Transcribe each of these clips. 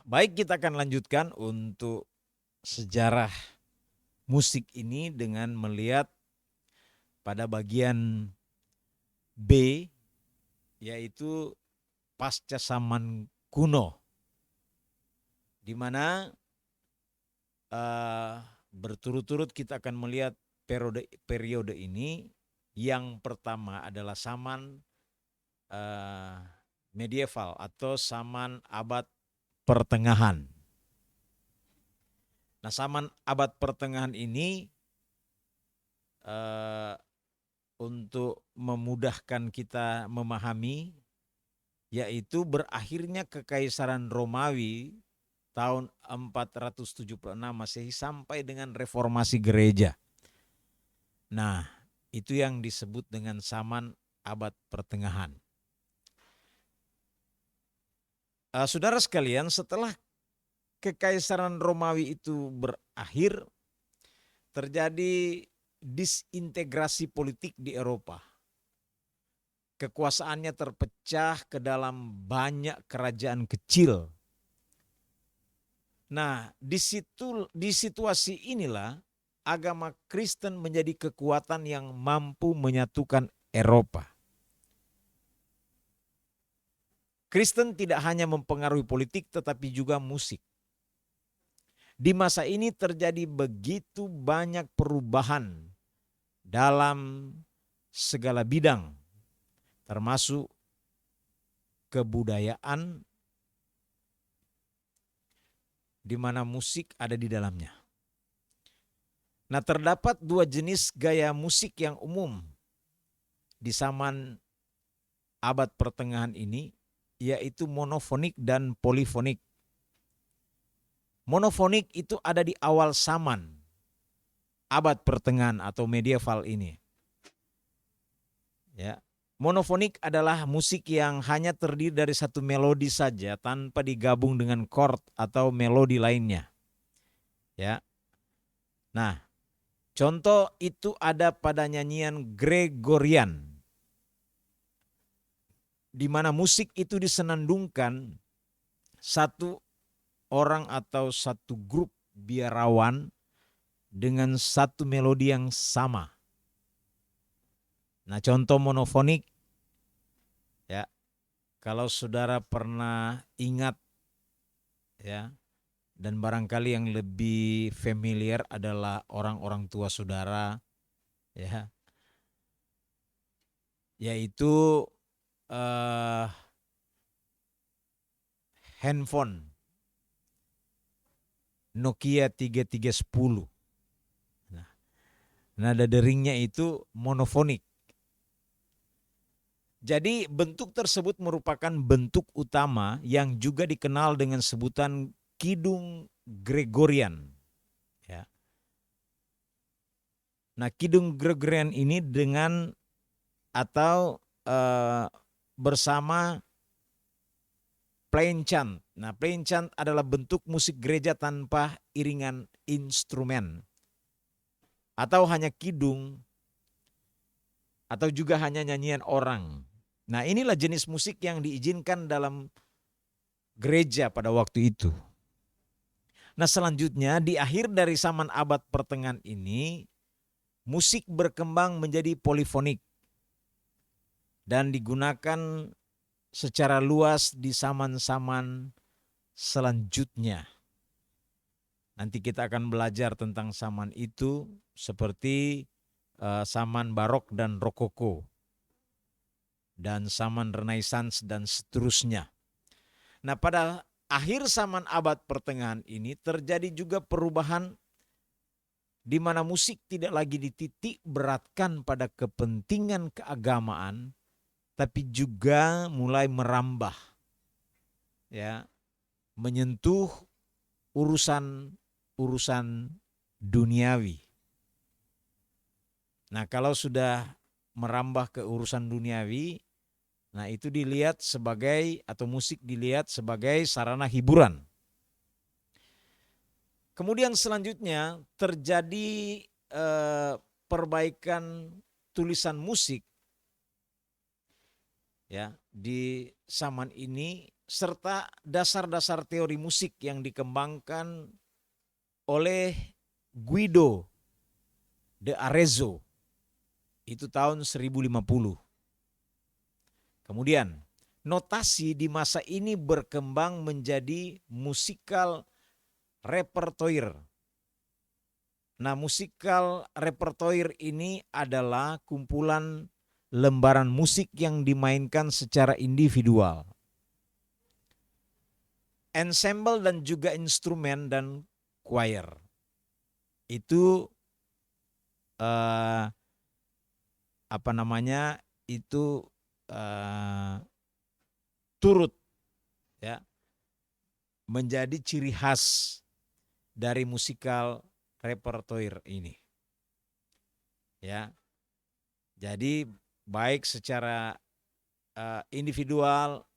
Baik, kita akan lanjutkan untuk sejarah musik ini dengan melihat pada bagian B, yaitu pasca zaman kuno, di mana eh, berturut-turut kita akan melihat periode ini. Yang pertama adalah zaman eh, medieval atau zaman abad pertengahan. Nah, zaman abad pertengahan ini eh, untuk memudahkan kita memahami, yaitu berakhirnya Kekaisaran Romawi tahun 476 Masehi sampai dengan reformasi gereja. Nah, itu yang disebut dengan zaman abad pertengahan. Saudara sekalian, setelah Kekaisaran Romawi itu berakhir, terjadi disintegrasi politik di Eropa. Kekuasaannya terpecah ke dalam banyak kerajaan kecil. Nah, di situasi inilah agama Kristen menjadi kekuatan yang mampu menyatukan Eropa. Kristen tidak hanya mempengaruhi politik tetapi juga musik. Di masa ini terjadi begitu banyak perubahan dalam segala bidang, termasuk kebudayaan, di mana musik ada di dalamnya. Nah, terdapat dua jenis gaya musik yang umum di zaman abad pertengahan ini, yaitu monofonik dan polifonik. Monofonik itu ada di awal zaman abad pertengahan atau medieval ini. Ya. Monofonik adalah musik yang hanya terdiri dari satu melodi saja tanpa digabung dengan chord atau melodi lainnya. Ya. Nah, contoh itu ada pada nyanyian Gregorian, di mana musik itu disenandungkan satu orang atau satu grup biarawan dengan satu melodi yang sama. Nah, contoh monofonik, ya, kalau saudara pernah ingat, ya, dan barangkali yang lebih familiar adalah orang-orang tua saudara, ya, yaitu eh, handphone Nokia 3310. Nah, nada deringnya itu monofonik. Jadi bentuk tersebut merupakan bentuk utama yang juga dikenal dengan sebutan kidung Gregorian. Ya. Nah, kidung Gregorian ini dengan atau bersama plain chant. Nah, plain chant adalah bentuk musik gereja tanpa iringan instrumen atau hanya kidung atau juga hanya nyanyian orang. Nah, inilah jenis musik yang diizinkan dalam gereja pada waktu itu. Nah, selanjutnya di akhir dari zaman abad pertengahan ini, musik berkembang menjadi polifonik dan digunakan secara luas di zaman-zaman selanjutnya. Nanti kita akan belajar tentang zaman itu seperti zaman barok dan rokoko dan zaman renaissance dan seterusnya. Nah, pada akhir zaman abad pertengahan ini terjadi juga perubahan di mana musik tidak lagi dititik beratkan pada kepentingan keagamaan, tapi juga mulai merambah, ya, menyentuh urusan duniawi. Nah, kalau sudah merambah ke urusan duniawi, nah itu dilihat sebagai, atau musik dilihat sebagai sarana hiburan. Kemudian selanjutnya terjadi perbaikan tulisan musik, ya, di zaman ini serta dasar-dasar teori musik yang dikembangkan oleh Guido de Arezzo itu tahun 1050. Kemudian notasi di masa ini berkembang menjadi musikal repertoire. Nah, musikal repertoire ini adalah kumpulan lembaran musik yang dimainkan secara individual. Ensemble dan juga instrumen dan choir. Itu itu turut ya menjadi ciri khas dari musikal repertoire ini. Ya. Jadi baik secara individual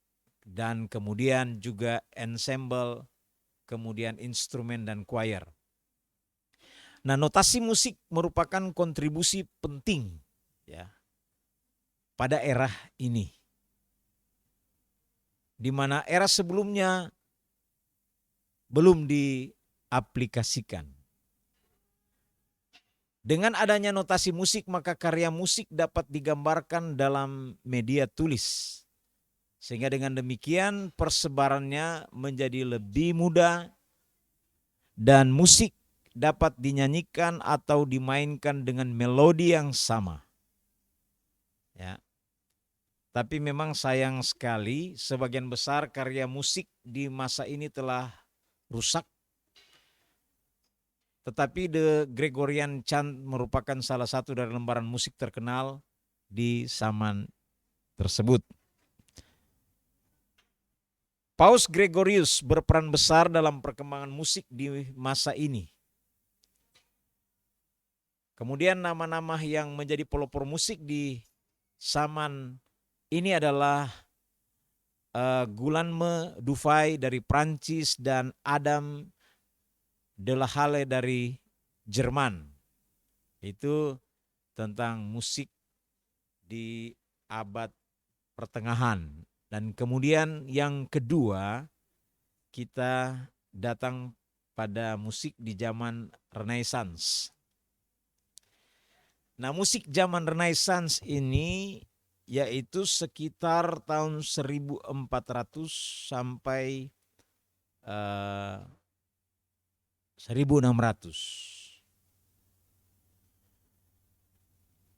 dan kemudian juga ensemble, kemudian instrumen dan choir. Nah, notasi musik merupakan kontribusi penting ya pada era ini. Di mana era sebelumnya belum diaplikasikan. Dengan adanya notasi musik, maka karya musik dapat digambarkan dalam media tulis. Sehingga dengan demikian persebarannya menjadi lebih mudah dan musik dapat dinyanyikan atau dimainkan dengan melodi yang sama. Ya. Tapi memang sayang sekali sebagian besar karya musik di masa ini telah rusak. Tetapi The Gregorian Chant merupakan salah satu dari lembaran musik terkenal di zaman tersebut. Paus Gregorius berperan besar dalam perkembangan musik di masa ini. Kemudian nama-nama yang menjadi pelopor musik di zaman ini adalah Guillaume Dufay dari Prancis dan Adam de la Halle dari Jerman. Itu tentang musik di abad pertengahan. Dan kemudian yang kedua, kita datang pada musik di zaman Renaissance. Nah, musik zaman Renaissance ini yaitu sekitar tahun 1400 sampai 1600.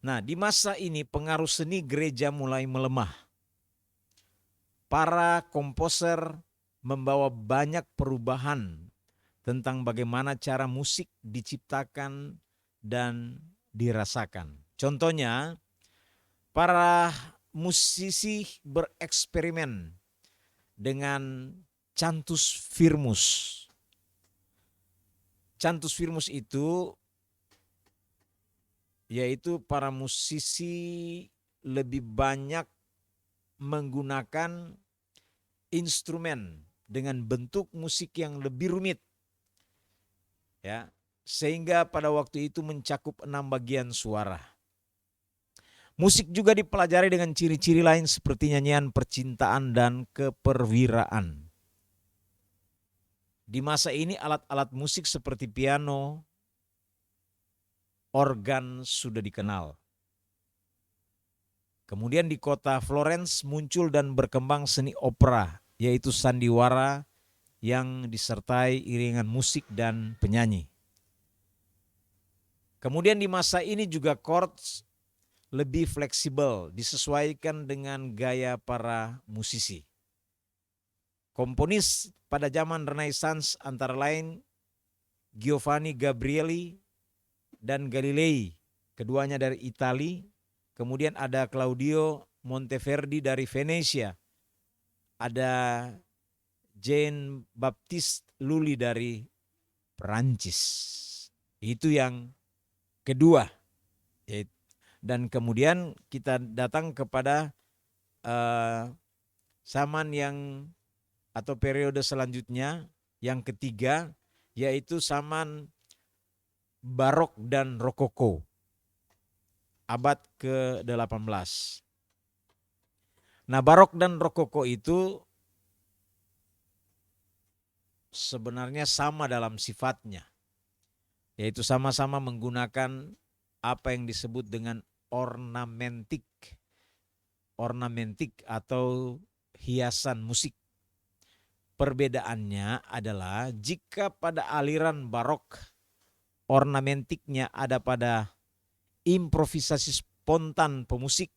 Nah, di masa ini pengaruh seni gereja mulai melemah. Para komposer membawa banyak perubahan tentang bagaimana cara musik diciptakan dan dirasakan. Contohnya, para musisi bereksperimen dengan cantus firmus. Cantus firmus itu yaitu para musisi lebih banyak menggunakan instrumen dengan bentuk musik yang lebih rumit. Ya, sehingga pada waktu itu mencakup 6 bagian suara. Musik juga dipelajari dengan ciri-ciri lain seperti nyanyian percintaan dan keperwiraan. Di masa ini alat-alat musik seperti piano, organ sudah dikenal. Kemudian di kota Florence muncul dan berkembang seni opera, yaitu sandiwara yang disertai iringan musik dan penyanyi. Kemudian di masa ini juga chords lebih fleksibel, disesuaikan dengan gaya para musisi. Komponis pada zaman Renaissance antara lain Giovanni Gabrieli dan Galilei, keduanya dari Italia. Kemudian ada Claudio Monteverdi dari Venesia. Ada Jean Baptiste Lully dari Perancis. Itu yang kedua. Dan kemudian kita datang kepada zaman yang atau periode selanjutnya, yang ketiga, yaitu zaman Barok dan Rokoko, abad ke-18. Nah, Barok dan Rokoko itu sebenarnya sama dalam sifatnya, yaitu sama-sama menggunakan apa yang disebut dengan ornamentik atau hiasan musik. Perbedaannya adalah jika pada aliran barok ornamentiknya ada pada improvisasi spontan pemusik,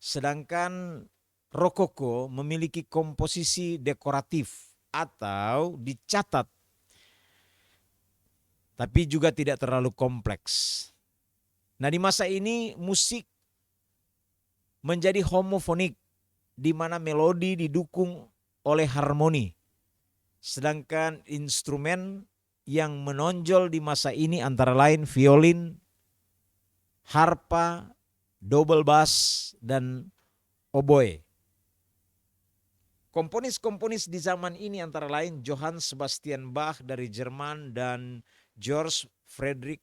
sedangkan rokoko memiliki komposisi dekoratif atau dicatat tapi juga tidak terlalu kompleks. Nah, di masa ini musik menjadi homofonik, di mana melodi didukung oleh harmoni. Sedangkan instrumen yang menonjol di masa ini antara lain violin, harpa, double bass, dan oboe. Komponis-komponis di zaman ini antara lain Johann Sebastian Bach dari Jerman dan George Frederick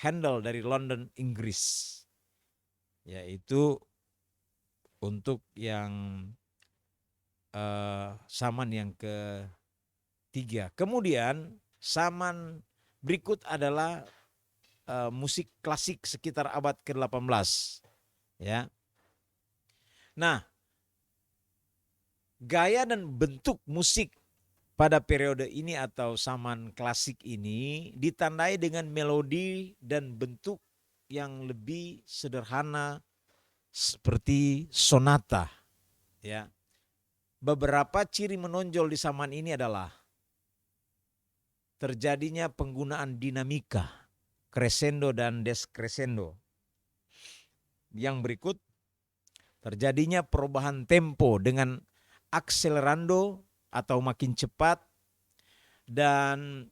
Handel dari London, Inggris. Yaitu untuk yang saman yang ketiga. Kemudian saman berikut adalah musik klasik sekitar abad ke-18. Ya. Nah, gaya dan bentuk musik pada periode ini atau saman klasik ini ditandai dengan melodi dan bentuk yang lebih sederhana seperti sonata. Ya. Beberapa ciri menonjol di saman ini adalah terjadinya penggunaan dinamika, crescendo dan descrescendo. Yang berikut, terjadinya perubahan tempo dengan akselerando atau makin cepat dan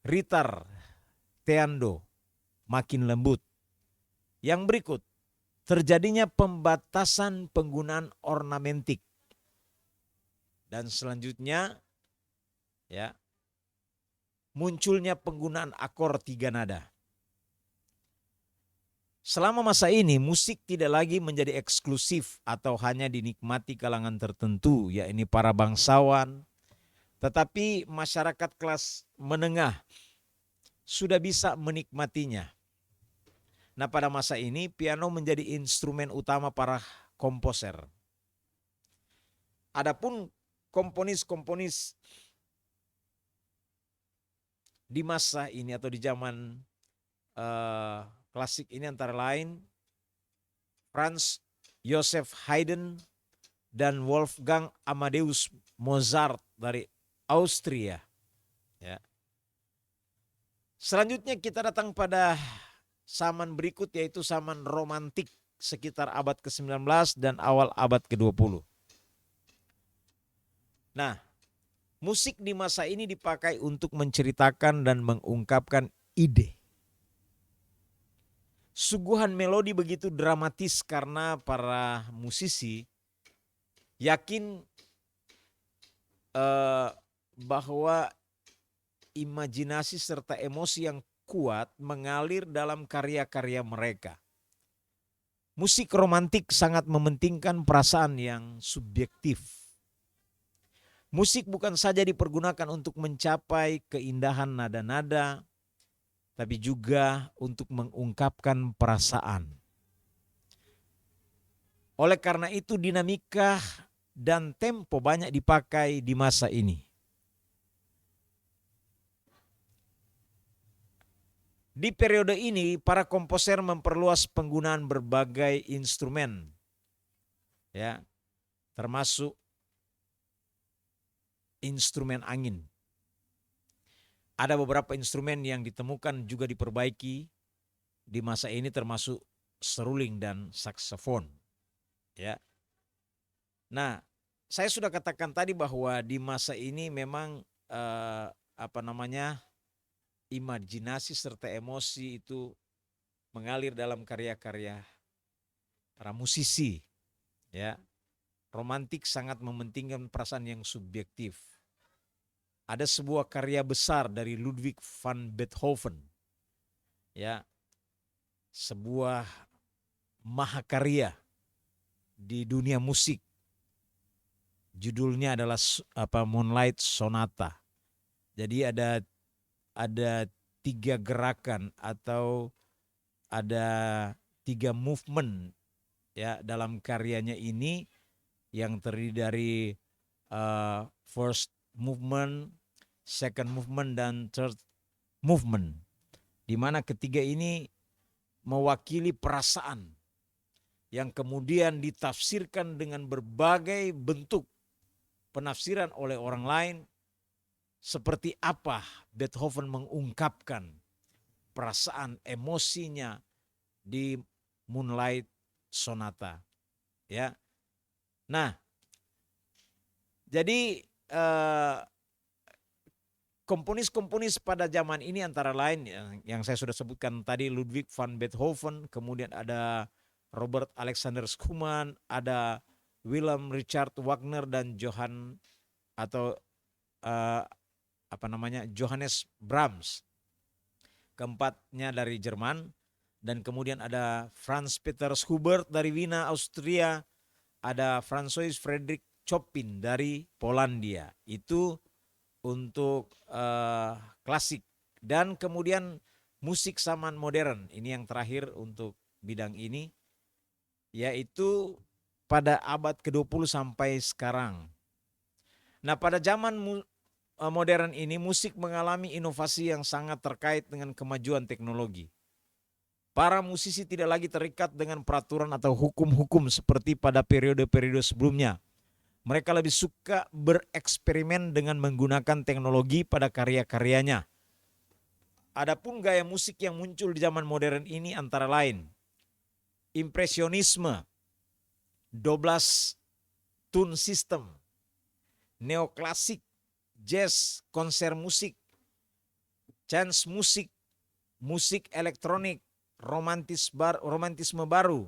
ritardeando makin lembut. Yang berikut, terjadinya pembatasan penggunaan ornamentik. Dan selanjutnya ya, munculnya penggunaan akor 3 nada. Selama masa ini musik tidak lagi menjadi eksklusif atau hanya dinikmati kalangan tertentu, yakni para bangsawan, tetapi masyarakat kelas menengah sudah bisa menikmatinya. Nah, pada masa ini piano menjadi instrumen utama para komposer. Adapun komponis-komponis di masa ini atau di zaman klasik ini antara lain Franz Joseph Haydn dan Wolfgang Amadeus Mozart dari Austria. Ya. Selanjutnya kita datang pada saman berikut, yaitu saman romantik sekitar abad ke-19 dan awal abad ke-20. Nah, musik di masa ini dipakai untuk menceritakan dan mengungkapkan ide. Suguhan melodi begitu dramatis karena para musisi yakin bahwa imajinasi serta emosi yang kuat mengalir dalam karya-karya mereka. Musik romantik sangat mementingkan perasaan yang subjektif. Musik bukan saja dipergunakan untuk mencapai keindahan nada-nada, tapi juga untuk mengungkapkan perasaan. Oleh karena itu dinamika dan tempo banyak dipakai di masa ini. Di periode ini para komposer memperluas penggunaan berbagai instrumen, ya, termasuk instrumen angin. Ada beberapa instrumen yang ditemukan juga diperbaiki di masa ini termasuk seruling dan saksofon. Ya. Nah, saya sudah katakan tadi bahwa di masa ini memang imajinasi serta emosi itu mengalir dalam karya-karya para musisi. Ya. Romantik sangat mementingkan perasaan yang subjektif. Ada sebuah karya besar dari Ludwig van Beethoven. Ya. Sebuah mahakarya di dunia musik. Judulnya adalah Moonlight Sonata. Jadi ada 3 gerakan atau ada 3 movement ya dalam karyanya ini yang terdiri dari first movement, second movement, dan third movement. Di mana ketiga ini mewakili perasaan yang kemudian ditafsirkan dengan berbagai bentuk penafsiran oleh orang lain, seperti apa Beethoven mengungkapkan perasaan emosinya di Moonlight Sonata. Ya. Nah, jadi komponis-komponis pada zaman ini antara lain yang saya sudah sebutkan tadi, Ludwig van Beethoven, kemudian ada Robert Alexander Schumann, ada Wilhelm Richard Wagner, dan Johannes Brahms. Keempatnya dari Jerman, dan kemudian ada Franz Peter Schubert dari Wina, Austria, ada Francois Frederick Chopin dari Polandia. Itu untuk klasik. Dan kemudian musik zaman modern, ini yang terakhir untuk bidang ini, yaitu pada abad ke-20 sampai sekarang. Nah, pada zaman modern ini musik mengalami inovasi yang sangat terkait dengan kemajuan teknologi. Para musisi tidak lagi terikat dengan peraturan atau hukum-hukum seperti pada periode-periode sebelumnya. Mereka lebih suka bereksperimen dengan menggunakan teknologi pada karya-karyanya. Adapun gaya musik yang muncul di zaman modern ini antara lain impresionisme, 12 tune system, neoklasik, jazz, konser musik, chance musik, musik elektronik, romantisme baru,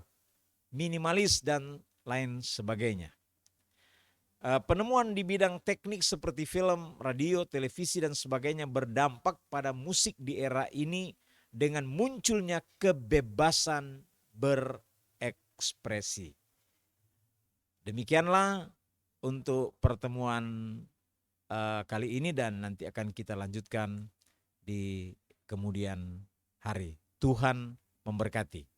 minimalis, dan lain sebagainya. Penemuan di bidang teknik seperti film, radio, televisi, dan sebagainya berdampak pada musik di era ini dengan munculnya kebebasan berekspresi. Demikianlah untuk pertemuan kali ini, dan nanti akan kita lanjutkan di kemudian hari. Tuhan memberkati.